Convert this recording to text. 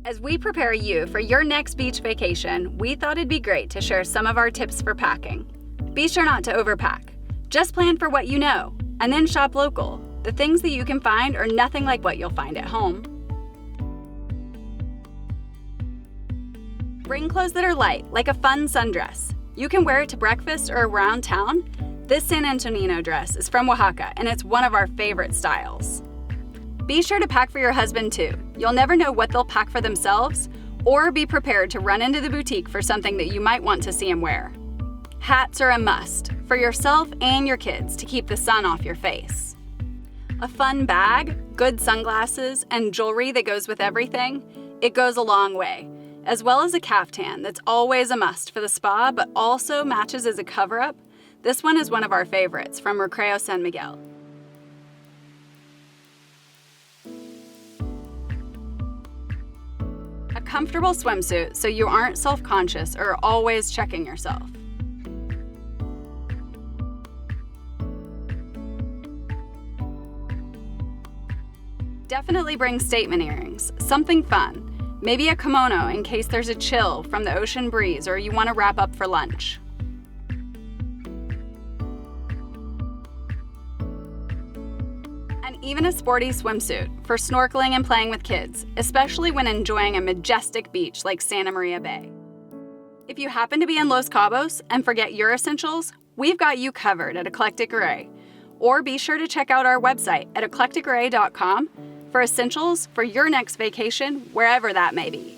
As we prepare you for your next beach vacation, we thought it'd be great to share some of our tips for packing. Be sure not to overpack. Just plan for what you know, and then shop local. The things that you can find are nothing like what you'll find at home. Bring clothes that are light, like a fun sundress. You can wear it to breakfast or around town. This San Antonino dress is from Oaxaca, and it's one of our favorite styles. Be sure to pack for your husband too. You'll never know what they'll pack for themselves, or be prepared to run into the boutique for something that you might want to see him wear. Hats are a must, for yourself and your kids to keep the sun off your face. A fun bag, good sunglasses, and jewelry that goes with everything, it goes a long way, as well as a caftan that's always a must for the spa but also matches as a cover-up. This one is one of our favorites from Recreo San Miguel. A comfortable swimsuit so you aren't self-conscious or always checking yourself. Definitely bring statement earrings, something fun. Maybe a kimono in case there's a chill from the ocean breeze or you want to wrap up for lunch. And even a sporty swimsuit for snorkeling and playing with kids, especially when enjoying a majestic beach like Santa Maria Bay. If you happen to be in Los Cabos and forget your essentials, we've got you covered at Eclectic Array. Or be sure to check out our website at eclecticarray.com for essentials for your next vacation, wherever that may be.